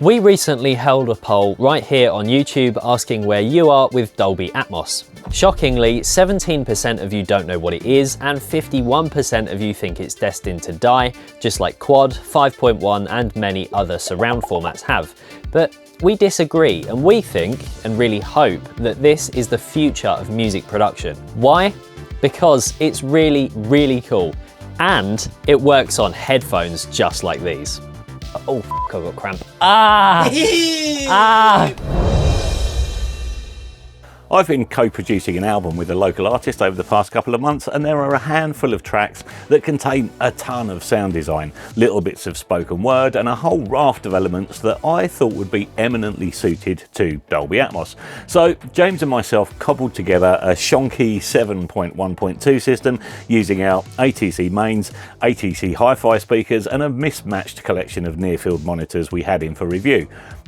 We recently held a poll right here on YouTube asking where you are with Dolby Atmos. Shockingly, 17% of you don't know what it is and 51% of you think it's destined to die, just like Quad, 5.1 and many other surround formats have. But we disagree, and we think, and really hope, that this is the future of music production. Why? Because it's really, really cool. And it works on headphones just like these. Oh, f***, I've got cramp. I've been co-producing an album with a local artist over the past couple of months, and there are a handful of tracks that contain a ton of sound design, little bits of spoken word, and a whole raft of elements that I thought would be eminently suited to Dolby Atmos. So James and myself cobbled together a shonky 7.1.2 system using our ATC mains, ATC hi-fi speakers, and a mismatched collection of near-field monitors we had in for review.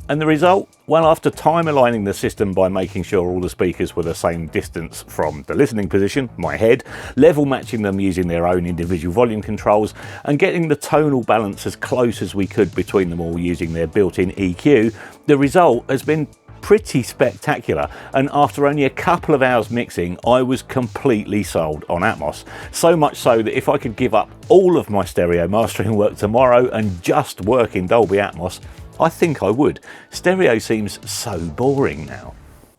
And the result? Well, after time aligning the system by making sure all the speakers were the same distance from the listening position, my head, level matching them using their own individual volume controls, and getting the tonal balance as close as we could between them all using their built-in EQ, the result has been pretty spectacular, and after only a couple of hours mixing, I was completely sold on Atmos. So much so that if I could give up all of my stereo mastering work tomorrow and just work in Dolby Atmos, I think I would. Stereo seems so boring now.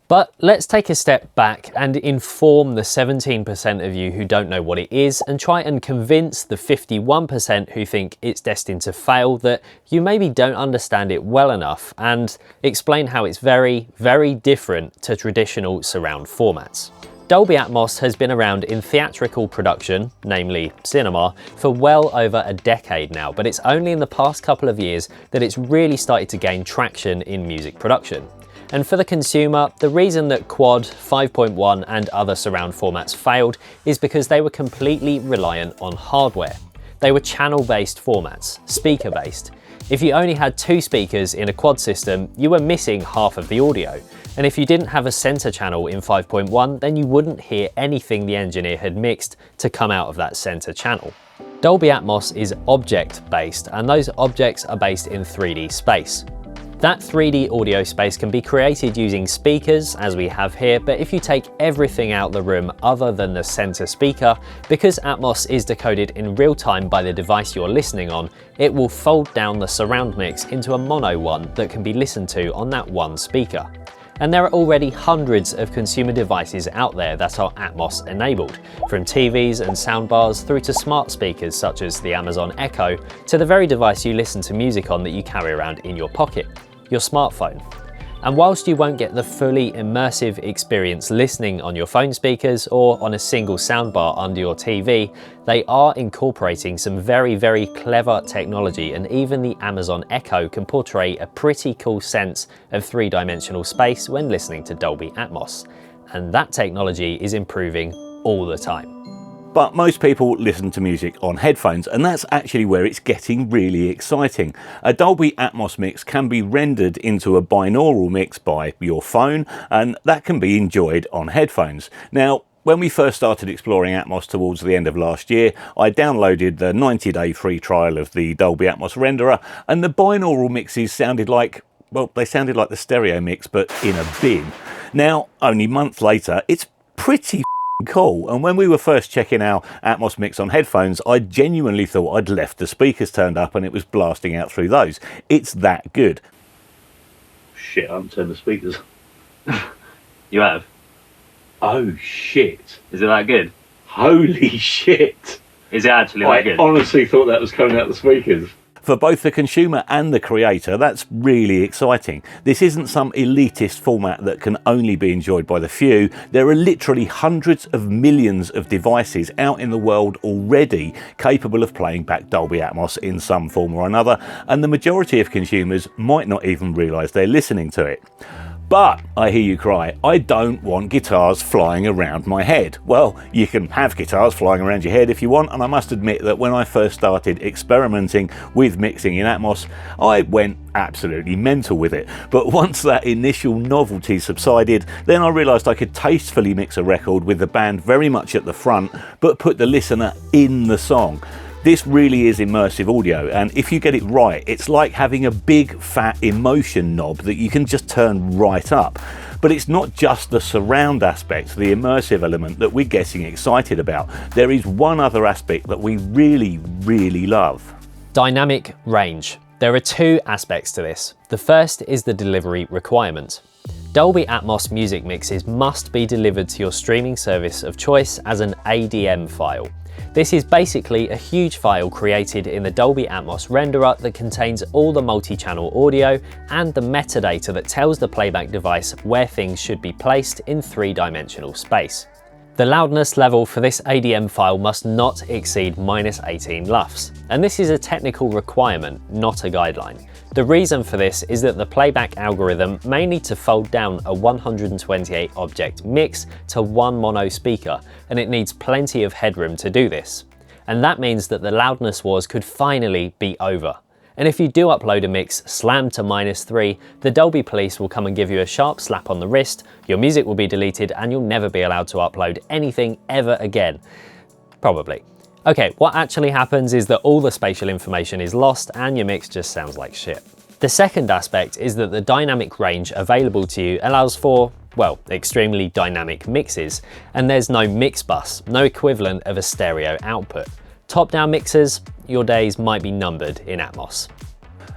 But let's take a step back and inform the 17% of you who don't know what it is, and try and convince the 51% who think it's destined to fail that you maybe don't understand it well enough, and explain how it's very, very different to traditional surround formats. Dolby Atmos has been around in theatrical production, namely cinema, for well over a decade now, but it's only in the past couple of years that it's really started to gain traction in music production. And for the consumer, the reason that Quad, 5.1 and other surround formats failed is because they were completely reliant on hardware. They were channel-based formats, speaker-based. If you only had 2 speakers in a Quad system, you were missing half of the audio. And if you didn't have a center channel in 5.1, then you wouldn't hear anything the engineer had mixed to come out of that center channel. Dolby Atmos is object-based, and those objects are based in 3D space. That 3D audio space can be created using speakers, as we have here, but if you take everything out the room other than the center speaker, because Atmos is decoded in real time by the device you're listening on, it will fold down the surround mix into a mono one that can be listened to on that one speaker. And there are already hundreds of consumer devices out there that are Atmos enabled, from TVs and soundbars through to smart speakers such as the Amazon Echo, to the very device you listen to music on that you carry around in your pocket, your smartphone. And whilst you won't get the fully immersive experience listening on your phone speakers or on a single soundbar under your TV, they are incorporating some very, very clever technology, and even the Amazon Echo can portray a pretty cool sense of 3-dimensional space when listening to Dolby Atmos. And that technology is improving all the time. But most people listen to music on headphones, and that's actually where it's getting really exciting. A Dolby Atmos mix can be rendered into a binaural mix by your phone, and that can be enjoyed on headphones. Now, when we first started exploring Atmos towards the end of last year, I downloaded the 90-day free trial of the Dolby Atmos renderer, and the binaural mixes sounded like, well, they sounded like the stereo mix, but in a bin. Now, only months later, it's pretty cool, and when we were first checking our Atmos mix on headphones, I genuinely thought I'd left the speakers turned up and it was blasting out through those. It's that good. Shit, I haven't turned the speakers. You have? Oh shit. Is it that good? Holy shit. Is it actually that good? I honestly thought that was coming out the speakers. For both the consumer and the creator, that's really exciting. This isn't some elitist format that can only be enjoyed by the few. There are literally hundreds of millions of devices out in the world already capable of playing back Dolby Atmos in some form or another, and the majority of consumers might not even realise they're listening to it. But I hear you cry, I don't want guitars flying around my head. Well, you can have guitars flying around your head if you want, and I must admit that when I first started experimenting with mixing in Atmos, I went absolutely mental with it. But once that initial novelty subsided, then I realised I could tastefully mix a record with the band very much at the front, but put the listener in the song. This really is immersive audio, and if you get it right, it's like having a big fat emotion knob that you can just turn right up. But it's not just the surround aspect, the immersive element, that we're getting excited about. There is one other aspect that we really, really love. Dynamic range. There are two aspects to this. The first is the delivery requirement. Dolby Atmos music mixes must be delivered to your streaming service of choice as an ADM file. This is basically a huge file created in the Dolby Atmos renderer that contains all the multi-channel audio and the metadata that tells the playback device where things should be placed in three-dimensional space. The loudness level for this ADM file must not exceed -18 LUFS, and this is a technical requirement, not a guideline. The reason for this is that the playback algorithm may need to fold down a 128 object mix to one mono speaker, and it needs plenty of headroom to do this. And that means that the loudness wars could finally be over. And if you do upload a mix slammed to -3, the Dolby police will come and give you a sharp slap on the wrist, your music will be deleted, and you'll never be allowed to upload anything ever again. Probably. Okay, what actually happens is that all the spatial information is lost and your mix just sounds like shit. The second aspect is that the dynamic range available to you allows for, well, extremely dynamic mixes, and there's no mix bus, no equivalent of a stereo output. Top-down mixers, your days might be numbered in Atmos.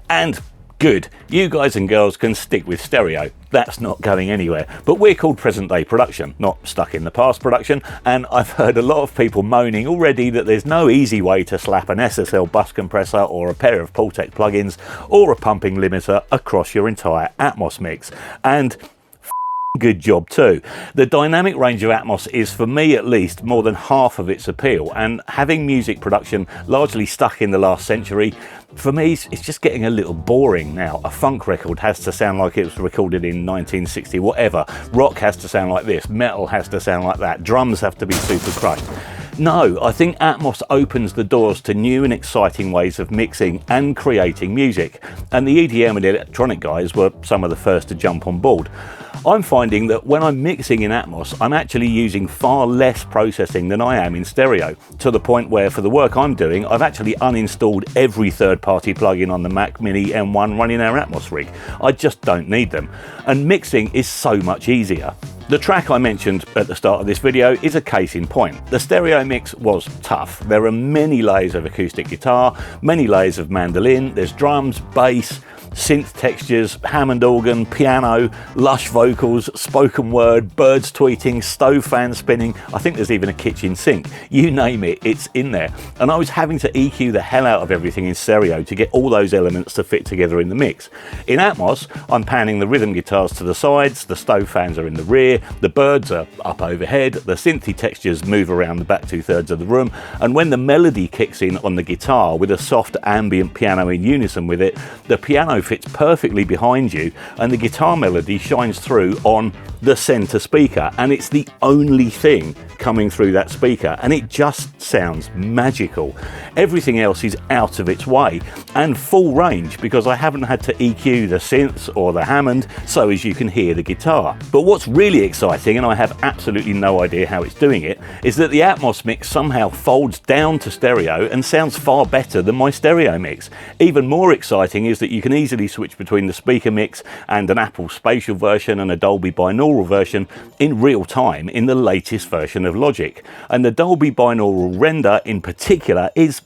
And good, you guys and girls can stick with stereo. That's not going anywhere. But we're called present day production, not stuck in the past production, and I've heard a lot of people moaning already that there's no easy way to slap an SSL bus compressor or a pair of Portrayed plugins or a pumping limiter across your entire Atmos mix. And good job too. The dynamic range of Atmos is, for me at least, more than half of its appeal, and having music production largely stuck in the last century, for me it's just getting a little boring now. A funk record has to sound like it was recorded in 1960 whatever, rock has to sound like this, metal has to sound like that, drums have to be super crushed. No, I think Atmos opens the doors to new and exciting ways of mixing and creating music, and the EDM and electronic guys were some of the first to jump on board. I'm finding that when I'm mixing in Atmos, I'm actually using far less processing than I am in stereo, to the point where for the work I'm doing, I've actually uninstalled every third-party plugin on the Mac Mini M1 running our Atmos rig. I just don't need them. And mixing is so much easier. The track I mentioned at the start of this video is a case in point. The stereo mix was tough. There are many layers of acoustic guitar, many layers of mandolin, there's drums, bass, synth textures, Hammond organ, piano, lush vocals, spoken word, birds tweeting, stove fan spinning. I think there's even a kitchen sink. You name it, it's in there. And I was having to EQ the hell out of everything in stereo to get all those elements to fit together in the mix. In Atmos, I'm panning the rhythm guitars to the sides, the stove fans are in the rear, the birds are up overhead, the synthy textures move around the back 2/3 of the room, and when the melody kicks in on the guitar with a soft ambient piano in unison with it, the piano fits perfectly behind you and the guitar melody shines through on the center speaker, and it's the only thing coming through that speaker, and it just sounds magical. Everything else is out of its way and full range because I haven't had to EQ the synths or the Hammond so as you can hear the guitar. But what's really exciting, and I have absolutely no idea how it's doing it, is that the Atmos mix somehow folds down to stereo and sounds far better than my stereo mix. Even more exciting is that you can easily switch between the speaker mix and an Apple spatial version and a Dolby binaural version in real time in the latest version of Logic. And the Dolby binaural render in particular is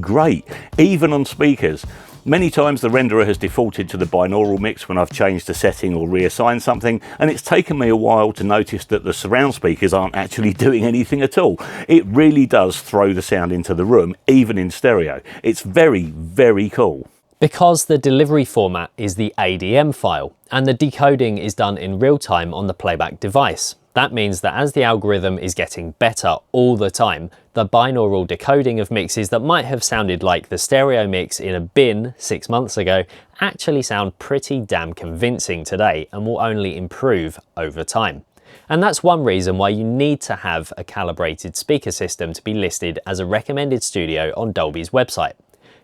great, even on speakers. Many times the renderer has defaulted to the binaural mix when I've changed a setting or reassigned something, and it's taken me a while to notice that the surround speakers aren't actually doing anything at all. It really does throw the sound into the room, even in stereo. It's very, very cool. Because the delivery format is the ADM file, and the decoding is done in real time on the playback device. That means that as the algorithm is getting better all the time, the binaural decoding of mixes that might have sounded like the stereo mix in a bin 6 months ago actually sound pretty damn convincing today and will only improve over time. And that's one reason why you need to have a calibrated speaker system to be listed as a recommended studio on Dolby's website.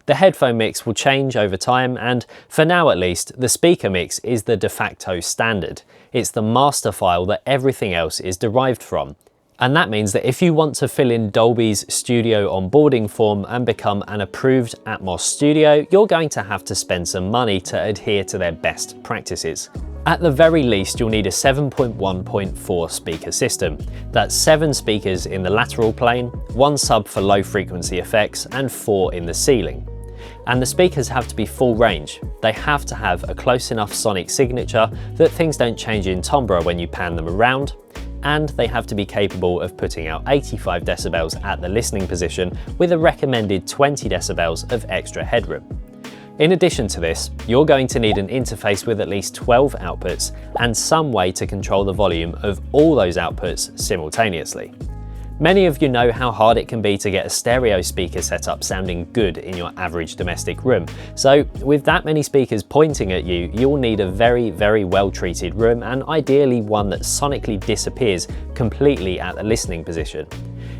The headphone mix will change over time, and for now at least, the speaker mix is the de facto standard. It's the master file that everything else is derived from. And that means that if you want to fill in Dolby's studio onboarding form and become an approved Atmos studio, you're going to have to spend some money to adhere to their best practices. At the very least, you'll need a 7.1.4 speaker system. That's 7 speakers in the lateral plane, 1 sub for low frequency effects, and 4 in the ceiling. And the speakers have to be full range. They have to have a close enough sonic signature that things don't change in timbre when you pan them around, and they have to be capable of putting out 85 decibels at the listening position with a recommended 20 decibels of extra headroom. In addition to this, you're going to need an interface with at least 12 outputs and some way to control the volume of all those outputs simultaneously. Many of you know how hard it can be to get a stereo speaker setup sounding good in your average domestic room. So with that many speakers pointing at you, you'll need a very, very well treated room, and ideally one that sonically disappears completely at the listening position.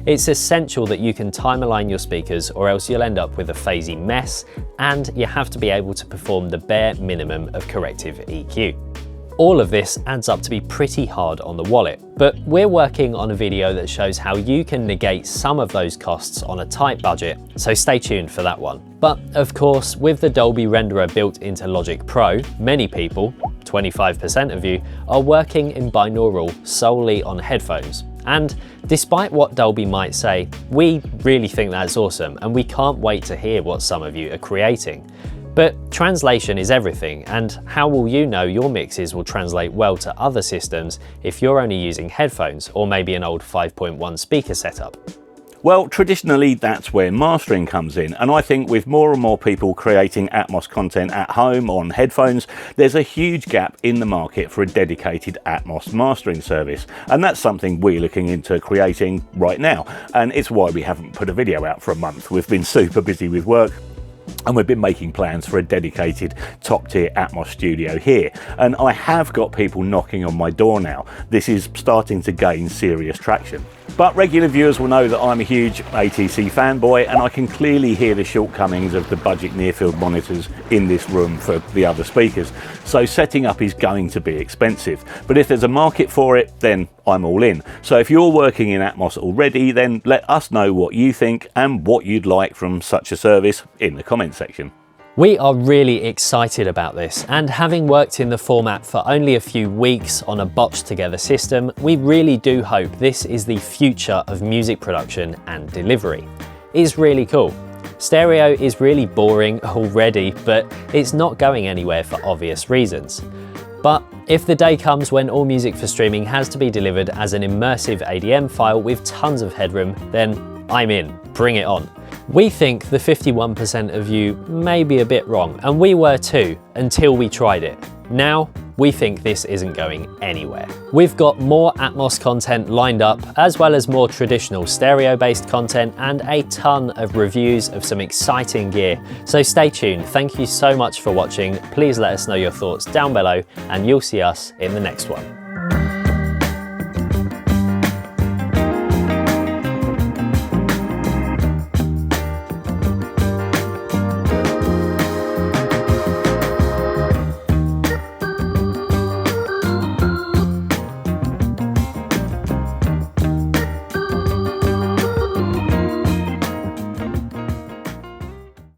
It's essential that you can time align your speakers, or else you'll end up with a phasey mess, and you have to be able to perform the bare minimum of corrective EQ. All of this adds up to be pretty hard on the wallet, but we're working on a video that shows how you can negate some of those costs on a tight budget, so stay tuned for that one. But of course, with the Dolby renderer built into Logic Pro, many people, 25% of you, are working in binaural solely on headphones. And despite what Dolby might say, we really think that's awesome, and we can't wait to hear what some of you are creating. But translation is everything, and how will you know your mixes will translate well to other systems if you're only using headphones or maybe an old 5.1 speaker setup? Well, traditionally that's where mastering comes in, and I think with more and more people creating Atmos content at home on headphones, there's a huge gap in the market for a dedicated Atmos mastering service, and that's something we're looking into creating right now, and it's why we haven't put a video out for a month. We've been super busy with work, and we've been making plans for a dedicated top-tier Atmos studio here, and I have got people knocking on my door now. This is starting to gain serious traction. But regular viewers will know that I'm a huge ATC fanboy, and I can clearly hear the shortcomings of the budget near-field monitors in this room for the other speakers. So setting up is going to be expensive, but if there's a market for it, then I'm all in. So if you're working in Atmos already, then let us know what you think and what you'd like from such a service in the comment section. We are really excited about this, and having worked in the format for only a few weeks on a botched together system, we really do hope this is the future of music production and delivery. It's really cool. Stereo is really boring already, but it's not going anywhere for obvious reasons. But if the day comes when all music for streaming has to be delivered as an immersive ADM file with tons of headroom, then I'm in. Bring it on. We think the 51% of you may be a bit wrong, and we were too, until we tried it. Now, we think this isn't going anywhere. We've got more Atmos content lined up, as well as more traditional stereo-based content and a ton of reviews of some exciting gear. So stay tuned. Thank you so much for watching. Please let us know your thoughts down below, and you'll see us in the next one.